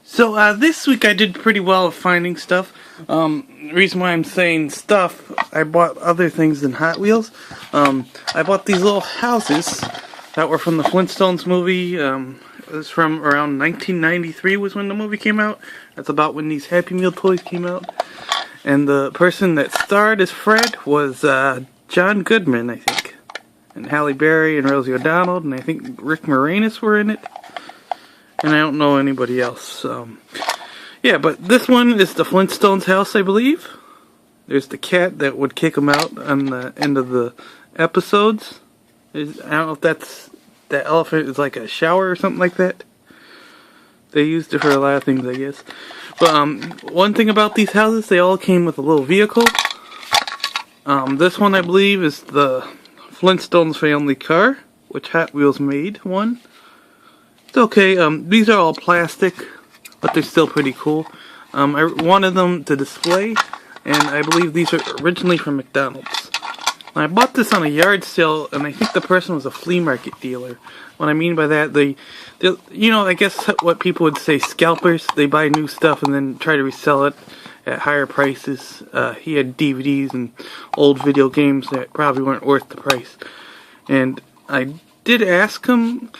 So this week I did pretty well at finding stuff. The reason why I'm saying stuff, I bought other things than Hot Wheels. I bought these little houses that were from the Flintstones movie. It was from around 1993 was when the movie came out. That's about when these Happy Meal toys came out. And the person that starred as Fred was John Goodman, I think. And Halle Berry and Rosie O'Donnell, and I think Rick Moranis were in it. And I don't know anybody else. Yeah, but this one is the Flintstones house, I believe. There's the cat that would kick them out on the end of the episodes. I don't know if that elephant is like a shower or something like that. They used it for a lot of things, I guess. But one thing about these houses, they all came with a little vehicle. This one, I believe, is the Flintstones family car, which Hot Wheels made one. It's okay. These are all plastic, but they're still pretty cool. I wanted them to display, and I believe these are originally from McDonald's. I bought this on a yard sale, and I think the person was a flea market dealer. What I mean by that, they I guess what people would say scalpers. They buy new stuff and then try to resell it at higher prices. He had DVDs and old video games that probably weren't worth the price. And I did ask him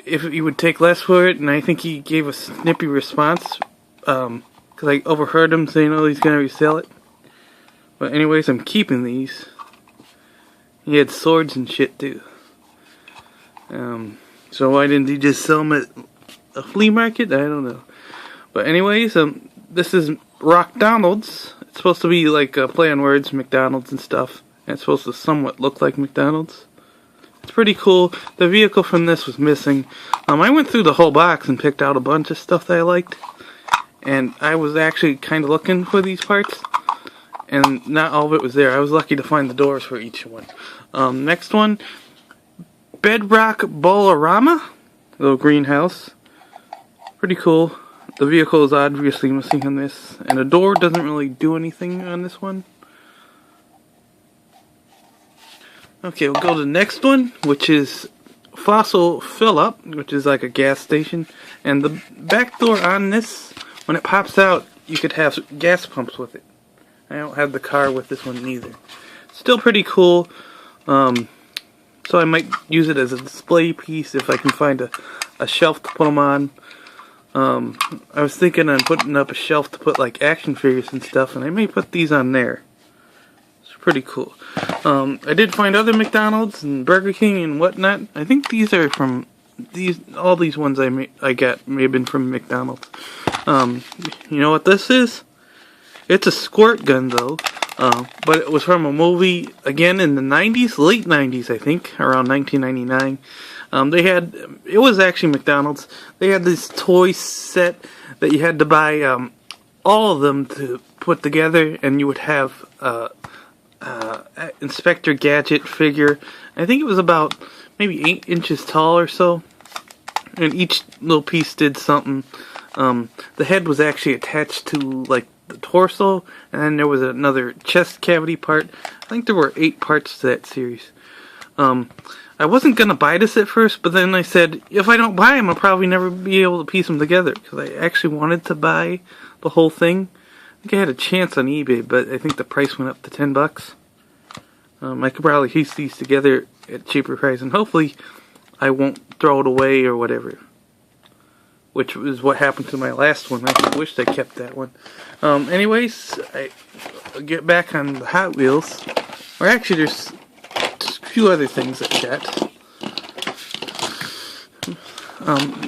if he would take less for it, and I think he gave a snippy response, because I overheard him saying, oh, he's going to resell it. But anyways, I'm keeping these. He had swords and shit, too. So why didn't he just sell them at a flea market? I don't know. But anyways, this is Rockdonald's. It's supposed to be like a play on words, McDonald's and stuff. And it's supposed to somewhat look like McDonald's. It's pretty cool. The vehicle from this was missing. I went through the whole box and picked out a bunch of stuff that I liked. And I was actually kind of looking for these parts. And not all of it was there. I was lucky to find the doors for each one. Next one, Bedrock Bolorama. Little greenhouse. Pretty cool. The vehicle is obviously missing on this. And the door doesn't really do anything on this one. Okay, we'll go to the next one, which is Fossil Fill-Up, which is like a gas station. And the back door on this, when it pops out, you could have gas pumps with it. I don't have the car with this one either. Still pretty cool. So I might use it as a display piece if I can find a shelf to put them on. I was thinking on putting up a shelf to put like action figures and stuff, and I may put these on there. It's pretty cool. I did find other McDonald's and Burger King and whatnot. I think these are from all these ones I got may have been from McDonald's. You know what this is? It's a squirt gun though, but it was from a movie again in the 90s, late 90s I think, around 1999. It was actually McDonald's. They had this toy set that you had to buy all of them to put together, and you would have Inspector Gadget figure. I think it was about maybe 8 inches tall or so, and each little piece did something. The head was actually attached to like the torso, and then there was another chest cavity part. I think there were 8 parts to that series. I wasn't gonna buy this at first, but then I said, if I don't buy them, I'll probably never be able to piece them together, because I actually wanted to buy the whole thing. I think I had a chance on eBay, but I think the price went up to $10. I could probably piece these together at cheaper price, and hopefully I won't throw it away or whatever. Which is what happened to my last one. I wished I kept that one. Anyways, I get back on the Hot Wheels. Or actually, there's just a few other things I got.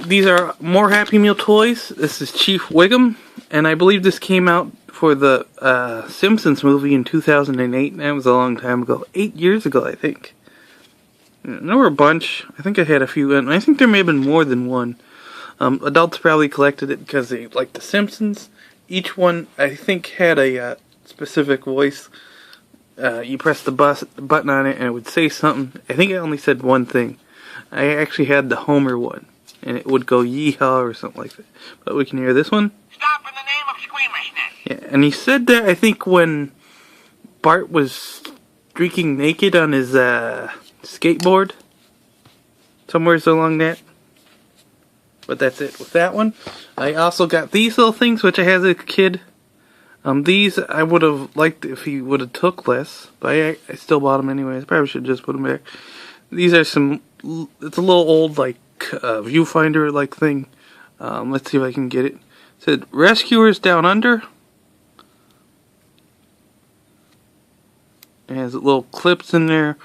These are more Happy Meal toys. This is Chief Wiggum, and I believe this came out for the Simpsons movie in 2008. That was a long time ago. 8 years ago, I think. There were a bunch. I think I had a few, and I think there may have been more than one. Adults probably collected it because they liked The Simpsons. Each one, I think, had a specific voice. You press the button on it and it would say something. I think it only said one thing. I actually had the Homer one, and it would go yeehaw or something like that. But we can hear this one. Stop in the name of squeamishness. Yeah, and he said that, I think, when Bart was streaking naked on his skateboard. Somewhere along that. But that's it with that one. I also got these little things, which I had as a kid. These I would have liked if he would have took less, but I still bought them anyways. Probably should just put them back. These are some. It's a little old, like viewfinder like thing. Let's see if I can get it. It said Rescuers Down Under. It has little clips in there.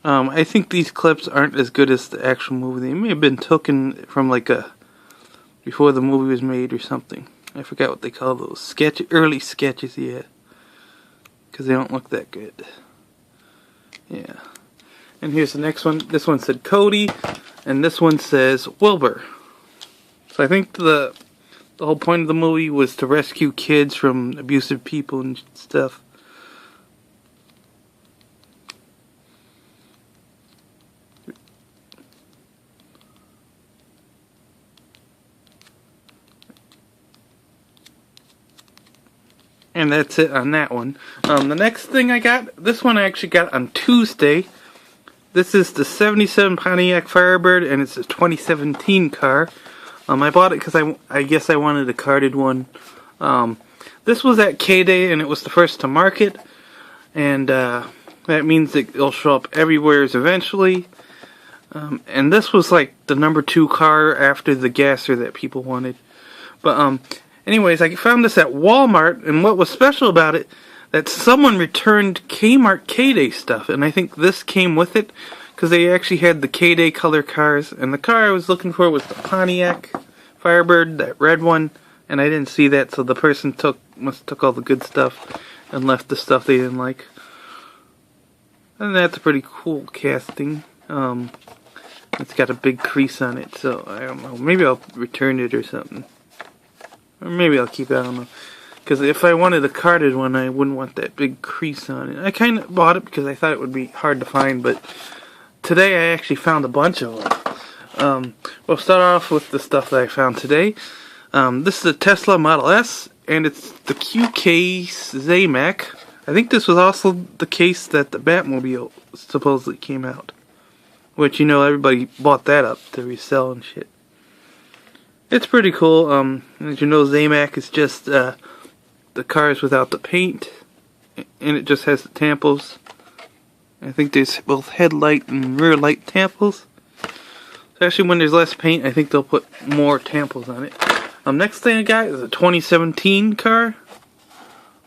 I think these clips aren't as good as the actual movie. They may have been taken from like before the movie was made or something. I forgot what they call those early sketches he had, because they don't look that good. Yeah. And here's the next one. This one said Cody, and this one says Wilbur. So I think the whole point of the movie was to rescue kids from abusive people and stuff. And that's it on that one. The next thing I got, this one I actually got on Tuesday. This is the 77 Pontiac Firebird, and it's a 2017 car. I bought it because I guess I wanted a carded one. This was at K-Day, and it was the first to market. And that means it'll show up everywhere eventually. And this was like the number 2 car after the Gasser that people wanted. But anyways, I found this at Walmart, and what was special about it, that someone returned Kmart K-Day stuff, and I think this came with it, because they actually had the K-Day color cars, and the car I was looking for was the Pontiac Firebird, that red one, and I didn't see that, so the person must have took all the good stuff, and left the stuff they didn't like. And that's a pretty cool casting. It's got a big crease on it, so I don't know, maybe I'll return it or something. Or maybe I'll keep it, I don't know. Because if I wanted a carded one, I wouldn't want that big crease on it. I kind of bought it because I thought it would be hard to find, but today I actually found a bunch of them. We'll start off with the stuff that I found today. This is a Tesla Model S, and it's the Q case Zamac. I think this was also the case that the Batmobile supposedly came out. Which, you know, everybody bought that up to resell and shit. It's pretty cool. As you know, Zamac is just the cars without the paint, and it just has the tampos. I think there's both headlight and rear light tampos. Especially when there's less paint, I think they'll put more tampos on it. Next thing I got is a 2017 car,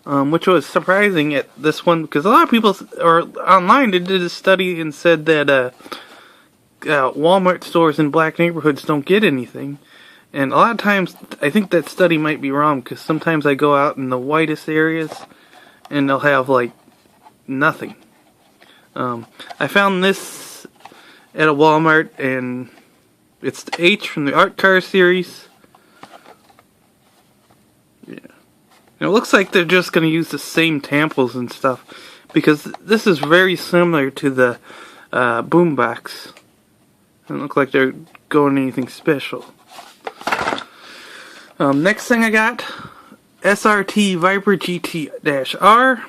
which was surprising at this one, because a lot of people, or online, they did a study and said that Walmart stores in black neighborhoods don't get anything. And a lot of times, I think that study might be wrong, because sometimes I go out in the whitest areas, and they'll have, like, nothing. I found this at a Walmart, and it's the H from the Art Car series. Yeah. And it looks like they're just going to use the same tampos and stuff, because this is very similar to the boombox. Doesn't look like they're going anything special. Next thing I got, SRT Viper GT-R.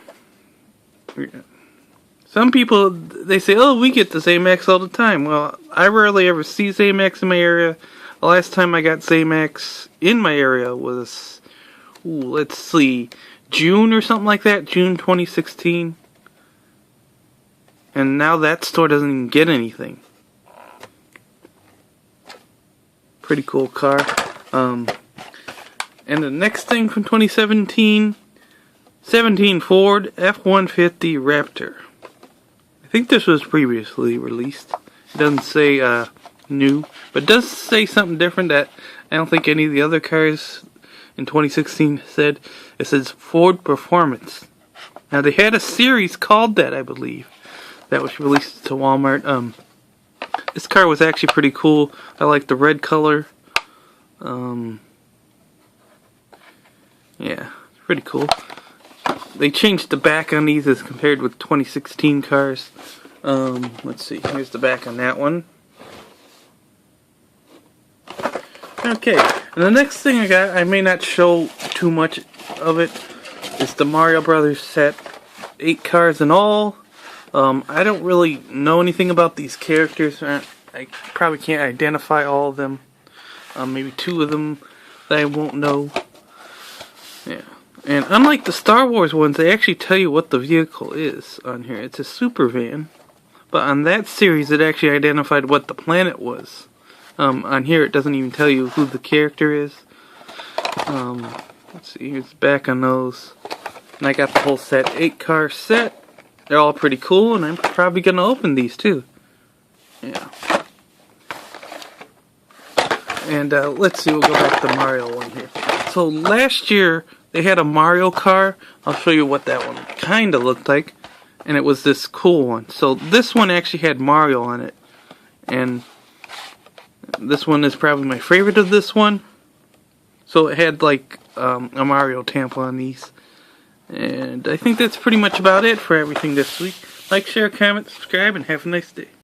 Some people, they say, oh, we get the Zamacs all the time. Well, I rarely ever see Zamacs in my area. The last time I got Zamacs in my area was, let's see, June or something like that, June 2016. And now that store doesn't even get anything. Pretty cool car. And the next thing from 2017, 17 Ford F-150 Raptor. I think this was previously released. It doesn't say new, but it does say something different that I don't think any of the other cars in 2016 said. It says Ford Performance. Now they had a series called that, I believe, that was released to Walmart. This car was actually pretty cool. I like the red color. Yeah, pretty cool. They changed the back on these as compared with 2016 cars. Let's see. Here's the back on that one. Okay, and the next thing I got, I may not show too much of it, is the Mario Brothers set. 8 cars in all. I don't really know anything about these characters. I probably can't identify all of them. maybe 2 of them that I won't know. Yeah. And unlike the Star Wars ones, they actually tell you what the vehicle is on here. It's a super van. But on that series, it actually identified what the planet was. On here, it doesn't even tell you who the character is. Let's see, here's the back on those. And I got the whole set, 8-car set. They're all pretty cool, and I'm probably going to open these too. Yeah. And let's see, we'll go back to the Mario one here. So last year, they had a Mario car. I'll show you what that one kind of looked like. And it was this cool one. So this one actually had Mario on it. And this one is probably my favorite of this one. So it had like a Mario temple on these. And I think that's pretty much about it for everything this week. Like, share, comment, subscribe, and have a nice day.